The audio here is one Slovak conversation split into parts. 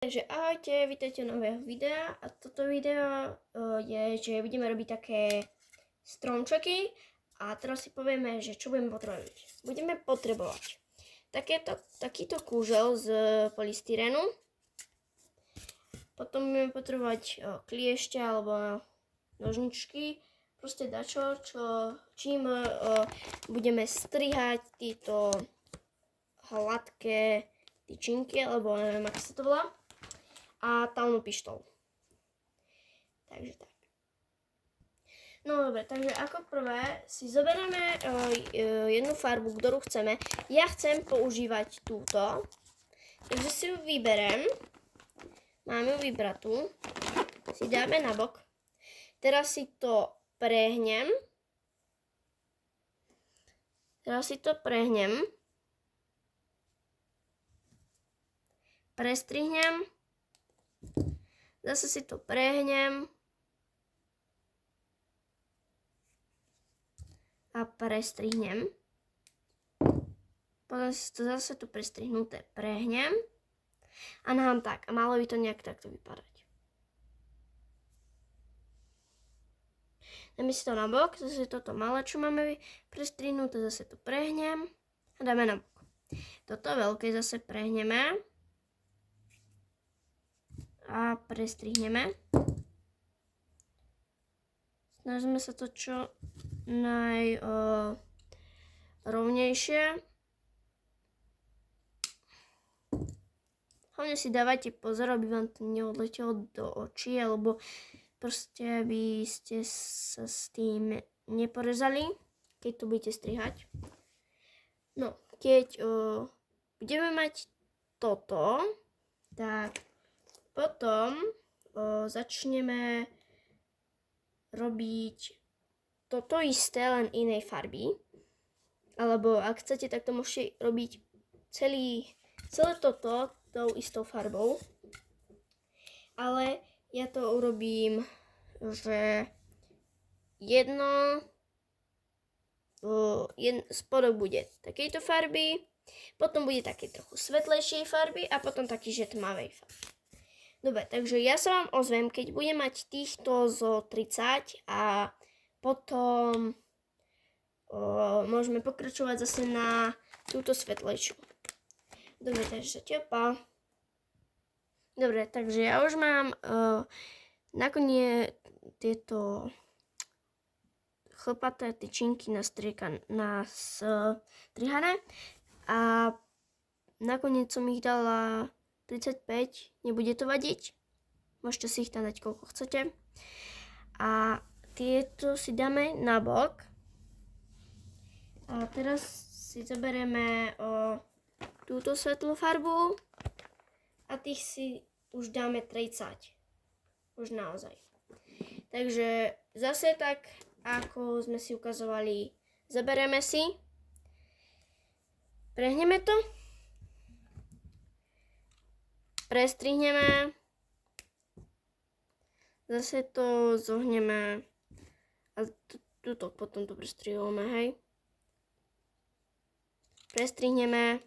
Takže ahojte, vítajte nového videa a toto video je, že budeme robiť také stromčeky a teraz si povieme, že čo budeme potrebovať. Budeme potrebovať takýto kúžel z polystyrenu, potom budeme potrebovať kliešťa alebo nožničky, proste dačo, čím budeme strihať tieto hladké tyčinky, alebo neviem, ako sa to volá. A talnú pištol. Takže tak. No dobre, takže ako prvé si zoberieme jednu farbu, ktorú chceme. Ja chcem používať túto, takže si ju vyberem. Máme ju vybratú. Si dáme na bok. Teraz si to prehnem. Prestrihnem. Zase si to prehnem a prestrihnem. Potom si to zase tu prestrihnuté prehnem a nahám tak. A malo by to nejak takto vypadať. Dáme si to na bok, zase toto malé, čo máme prestrihnuté, zase to prehnem a dáme na bok. Toto veľké zase prehneme a prestrihneme. Snažíme sa to čo najrovnejšie. Hlavne si dávajte pozor, aby vám to neodletelo do očí, alebo proste aby ste sa s tým neporezali, keď to budete strihať. No, keď budeme mať toto, tak potom začneme robiť toto isté, len inej farby. Alebo ak chcete, tak to môžete robiť celé toto tou istou farbou. Ale ja to urobím, že spodok bude takejto farby, potom bude také trochu svetlejšej farby a potom taký, že tmavej farby. Dobre, takže ja sa vám ozvem, keď budem mať týchto zo 30 a potom môžeme pokračovať zase na túto svetlejšiu. Dobre, takže sa tepá. Dobre, takže ja už mám nakoniec tieto chlpaté tyčinky nastrihané a nakoniec som ich dala 35, nebude to vadiť. Môžete si ich tam dať koľko chcete. A tieto si dáme na bok. A teraz si zoberieme túto svetlú farbu a tých si už dáme 30. Už naozaj. Takže zase tak, ako sme si ukazovali, zoberieme si, prehneme to, prestrihneme, zase to zohneme a tuto potom to prestrihujeme, hej. Prestrihneme,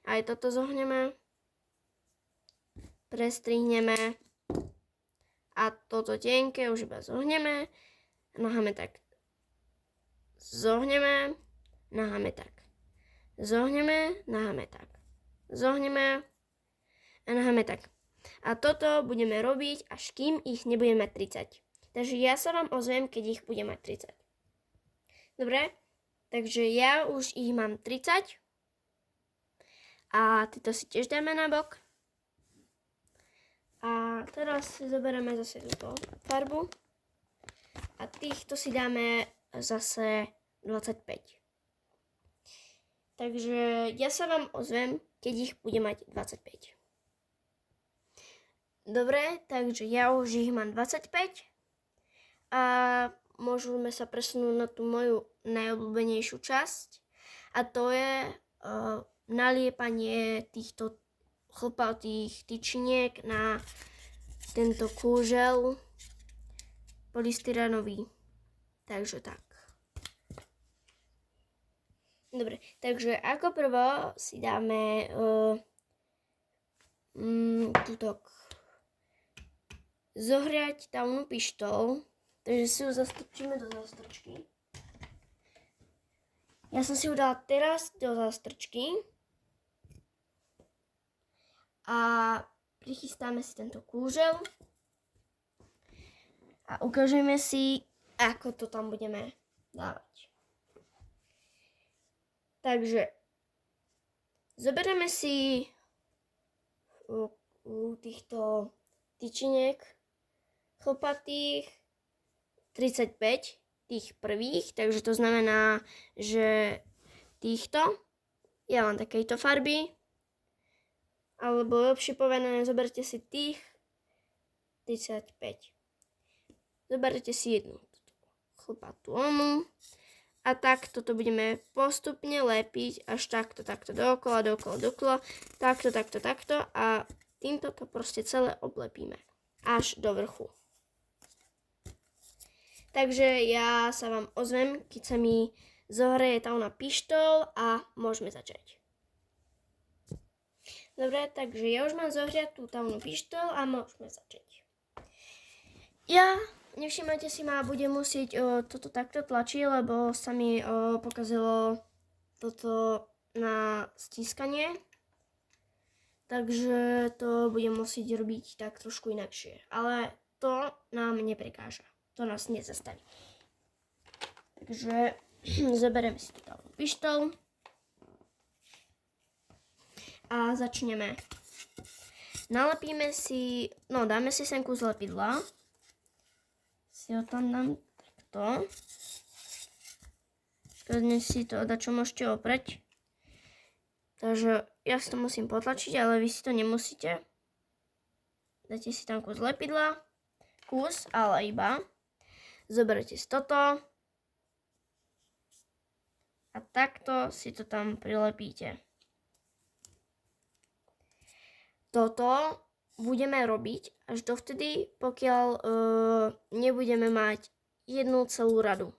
aj toto zohneme, prestrihneme a toto tenké už iba zohneme, naháme tak. Zohneme, naháme tak. Zohneme, naháme tak. Zohneme a naháme tak. A toto budeme robiť, až kým ich nebudeme mať 30. Takže ja sa vám ozvem, keď ich budem mať 30. Dobre? Takže ja už ich mám 30. A tieto si tiež dáme na bok. A teraz si zoberieme zase túto farbu. A týchto si dáme zase 25. Takže ja sa vám ozvem, keď ich budem mať 25. Dobre, takže ja už ich mám 25 a môžeme sa presunúť na tú moju najobľúbenejšiu časť a to je naliepanie týchto chlpatých tyčiniek na tento kúžel polystyrenový. Takže tak. Dobre, takže ako prvo si dáme tuto zohriať távnu pištol, takže si ju zastrčíme do zástrčky. Ja som si ju dala teraz do zástrčky a prichystáme si tento kúžel a ukážeme si, ako to tam budeme dávať. Takže zoberieme si u týchto tyčiniek chlpatých 35, tých prvých, takže to znamená, že týchto, ja mám takejto farby, alebo lepšie povedané, zoberte si tých 35. Zoberte si jednu chlpatú onu a takto to budeme postupne lepiť až takto dookola, takto a týmto to proste celé oblepíme až do vrchu. Takže ja sa vám ozvem, keď sa mi zohreje távna pištol a môžeme začať. Dobre, takže ja už mám zohriať tú távnu pištol a môžeme začať. Nevšimajte si ma, budem musieť toto takto tlačiť, lebo sa mi pokazilo toto na stískanie. Takže to budem musieť robiť tak trošku inakšie. Ale to nám neprekáža. To nás nezastaví. Takže zoberieme si tú távnu pištol a začneme. Nalepíme si, dáme si sem kus lepidla. Si ho tam dám takto. Dnes si to dačo môžete oprieť. Takže ja si to musím potlačiť, ale vy si to nemusíte. Dajte si tam kus lepidla. Ale iba. Zoberte si toto a takto si to tam prilepíte. Toto budeme robiť až dovtedy, pokiaľ nebudeme mať jednu celú radu.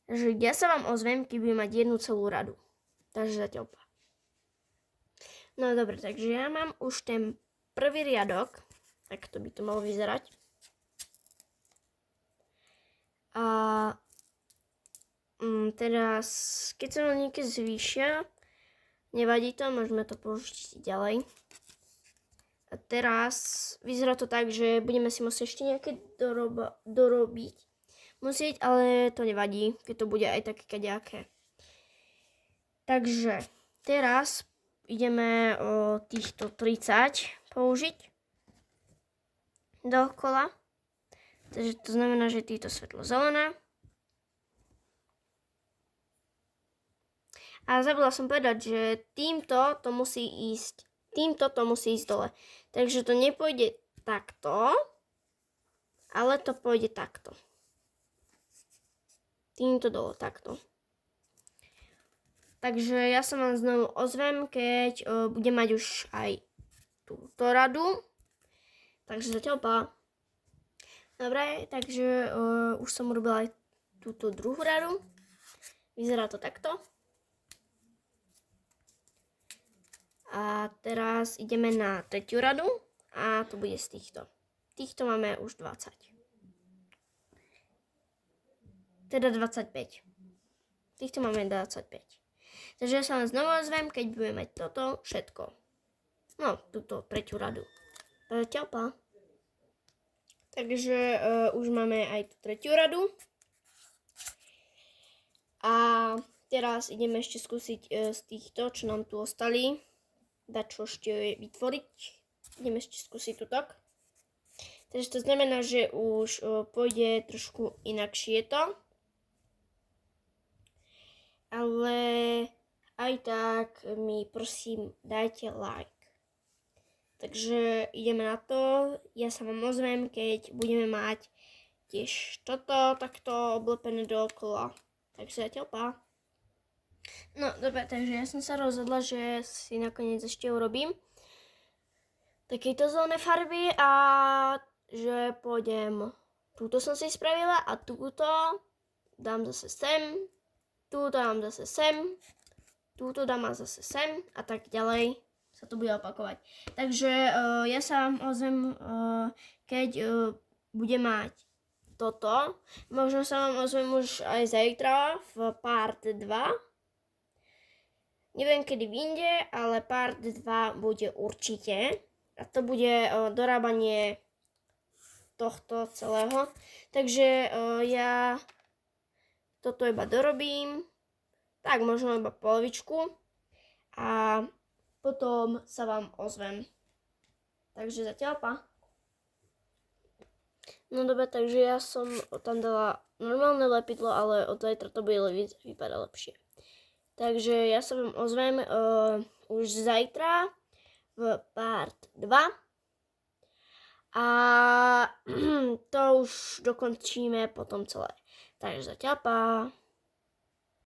Takže ja sa vám ozvem, keď budem mať jednu celú radu. Takže zatiaľ. No dobre, takže ja mám už ten prvý riadok, tak to by to malo vyzerať. A teraz, keď sa nám niekde zvýšia, nevadí to, môžeme to použiť ďalej. A teraz vyzerá to tak, že budeme si musieť ešte nejaké dorobiť. Ale to nevadí, keď to bude aj také kadejaké. Takže teraz ideme o týchto 30 použiť dookola. Takže to znamená, že týto svetlo zelené. A zabudla som povedať, že týmto to musí ísť dole. Takže to nepôjde takto, ale to pôjde takto. Týmto dole, takto. Takže ja sa vám znovu ozvem, keď budem mať už aj túto radu. Takže zatiaľ pa. Dobre, takže už som urobila aj túto druhú radu. Vyzerá to takto. A teraz ideme na tretiu radu a to bude z týchto. Týchto máme už 20. Teda 25. Týchto máme 25. Takže ja sa vám znovu ozvem, keď budeme mať toto všetko. No, túto tretiu radu. Zatiaľ pa. Takže už máme aj tú tretiu radu. A teraz ideme ešte skúsiť z týchto, čo nám tu ostali, dať čo ešte vytvoriť. Ideme ešte skúsiť tuto. Takže to znamená, že už pôjde trošku inakšie to. Ale aj tak mi prosím dajte like. Takže ideme na to. Ja sa vám ozvem, keď budeme mať tiež toto takto oblepené dookola. Takže zatiaľ pa. No dobre, takže ja som sa rozhodla, že si nakoniec ešte urobím takéto zelené farby a že pôjdem. Túto som si spravila a túto dám zase sem. Túto dám zase sem. Túto dám zase sem a tak ďalej. sa to bude opakovať. Takže ja sa vám ozvem, keď budem mať toto. Možno sa vám ozvem už aj zajtra v part 2. Neviem, kedy vyjde, ale part 2 bude určite. A to bude dorábanie tohto celého. Takže ja toto iba dorobím. Tak, možno iba polovičku. A potom sa vám ozvem. Takže zatiaľ pa. No dobre, takže ja som tam dala normálne lepidlo, ale od zajtra to bude vypadať lepšie. Takže ja sa vám ozvem už zajtra v part 2. A to už dokončíme potom celé. Takže zatiaľ pa.